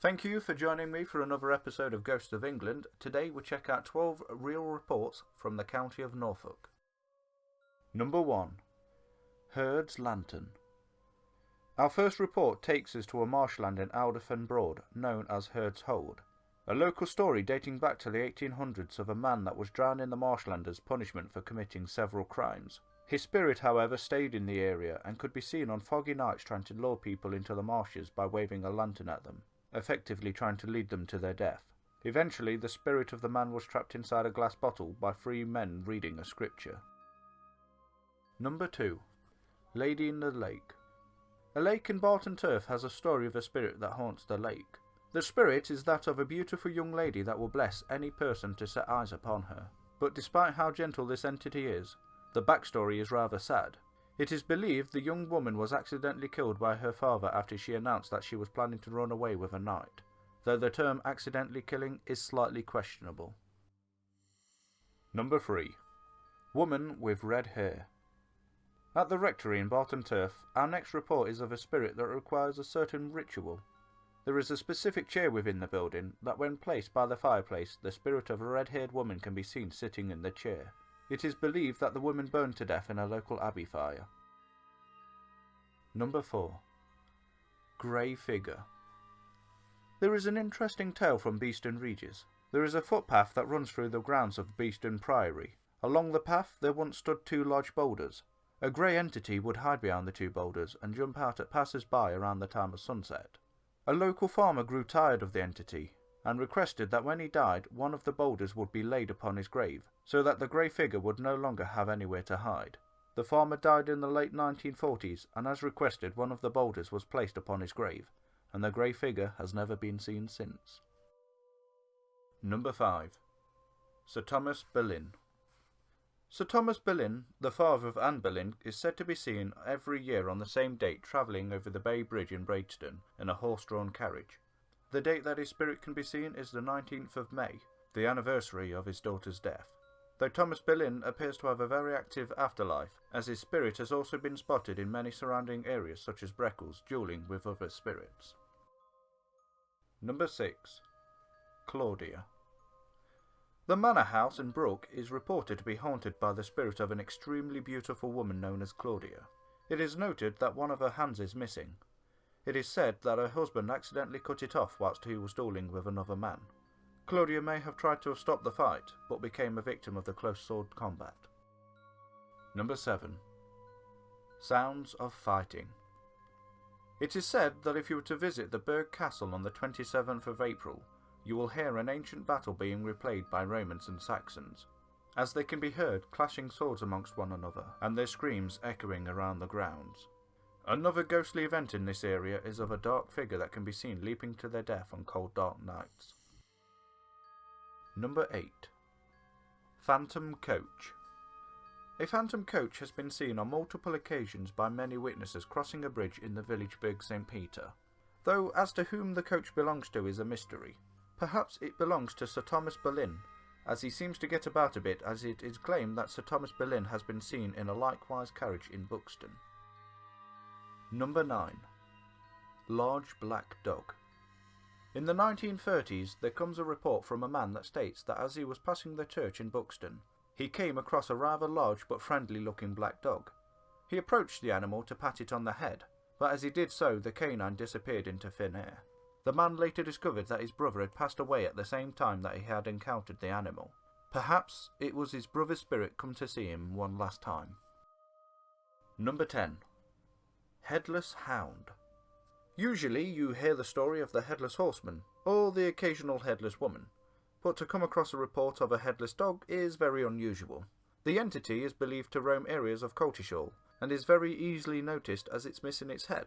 Thank you for joining me for another episode of Ghosts of England. Today we check out 12 real reports from the county of Norfolk. Number 1. Herd's Lantern. Our first report takes us to a marshland in Alderfen Broad, known as Herd's Hold. A local story dating back to the 1800s of a man that was drowned in the marshland as punishment for committing several crimes. His spirit, however, stayed in the area and could be seen on foggy nights trying to lure people into the marshes by waving a lantern at them, effectively trying to lead them to their death. Eventually, the spirit of the man was trapped inside a glass bottle by 3 men reading a scripture. Number 2. Lady in the Lake. A lake in Barton Turf has a story of a spirit that haunts the lake. The spirit is that of a beautiful young lady that will bless any person to set eyes upon her. But despite how gentle this entity is, the backstory is rather sad. It is believed the young woman was accidentally killed by her father after she announced that she was planning to run away with a knight, though the term accidentally killing is slightly questionable. Number 3. Woman with red hair. At the rectory in Barton Turf, our next report is of a spirit that requires a certain ritual. There is a specific chair within the building that when placed by the fireplace, the spirit of a red-haired woman can be seen sitting in the chair. It is believed that the woman burned to death in a local abbey fire. Number 4. Grey Figure. There is an interesting tale from Beeston Regis. There is a footpath that runs through the grounds of Beeston Priory. Along the path there once stood 2 large boulders. A grey entity would hide behind the 2 boulders and jump out at passers-by around the time of sunset. A local farmer grew tired of the entity and requested that when he died, one of the boulders would be laid upon his grave, so that the grey figure would no longer have anywhere to hide. The farmer died in the late 1940s, and as requested, one of the boulders was placed upon his grave, and the grey figure has never been seen since. Number 5. Sir Thomas Boleyn. Sir Thomas Boleyn, the father of Anne Boleyn, is said to be seen every year on the same date travelling over the Bay Bridge in Braidstone in a horse-drawn carriage. The date that his spirit can be seen is the 19th of May, the anniversary of his daughter's death. Though Thomas Boleyn appears to have a very active afterlife, as his spirit has also been spotted in many surrounding areas such as Breckles, duelling with other spirits. Number 6. Claudia. The Manor House in Brook is reported to be haunted by the spirit of an extremely beautiful woman known as Claudia. It is noted that one of her hands is missing. It is said that her husband accidentally cut it off whilst he was duelling with another man. Claudia may have tried to stop the fight, but became a victim of the close sword combat. Number 7. Sounds of Fighting. It is said that if you were to visit the Burgh Castle on the 27th of April, you will hear an ancient battle being replayed by Romans and Saxons, as they can be heard clashing swords amongst one another, and their screams echoing around the grounds. Another ghostly event in this area is of a dark figure that can be seen leaping to their death on cold dark nights. Number 8. Phantom Coach. A phantom coach has been seen on multiple occasions by many witnesses crossing a bridge in the village Big St. Peter, though as to whom the coach belongs to is a mystery. Perhaps it belongs to Sir Thomas Boleyn, as he seems to get about a bit, as it is claimed that Sir Thomas Boleyn has been seen in a likewise carriage in Buxton. Number 9. Large Black Dog. In the 1930s, there comes a report from a man that states that as he was passing the church in Buxton, he came across a rather large but friendly-looking black dog. He approached the animal to pat it on the head, but as he did so, the canine disappeared into thin air. The man later discovered that his brother had passed away at the same time that he had encountered the animal. Perhaps it was his brother's spirit come to see him one last time. Number 10. Headless Hound. Usually you hear the story of the Headless Horseman, or the occasional headless woman, but to come across a report of a headless dog is very unusual. The entity is believed to roam areas of Coltishall, and is very easily noticed as it's missing its head.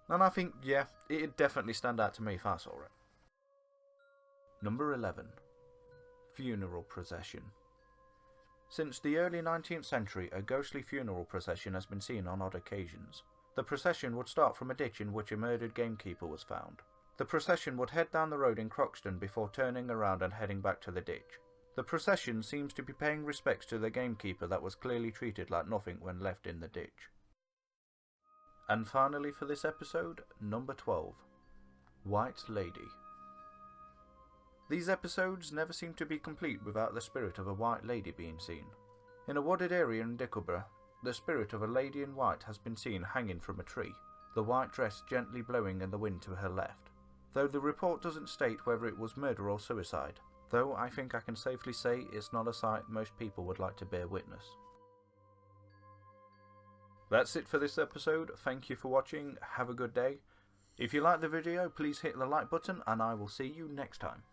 And I think, yeah, it'd definitely stand out to me if I saw it. Number 11. Funeral Procession. Since the early 19th century, a ghostly funeral procession has been seen on odd occasions. The procession would start from a ditch in which a murdered gamekeeper was found. The procession would head down the road in Croxton before turning around and heading back to the ditch. The procession seems to be paying respects to the gamekeeper that was clearly treated like nothing when left in the ditch. And finally for this episode, number 12. White Lady. These episodes never seem to be complete without the spirit of a white lady being seen. In a wooded area in Dickleborough, the spirit of a lady in white has been seen hanging from a tree, the white dress gently blowing in the wind to her left. Though the report doesn't state whether it was murder or suicide, though I think I can safely say it's not a sight most people would like to bear witness. That's it for this episode. Thank you for watching. Have a good day. If you like the video, please hit the like button and I will see you next time.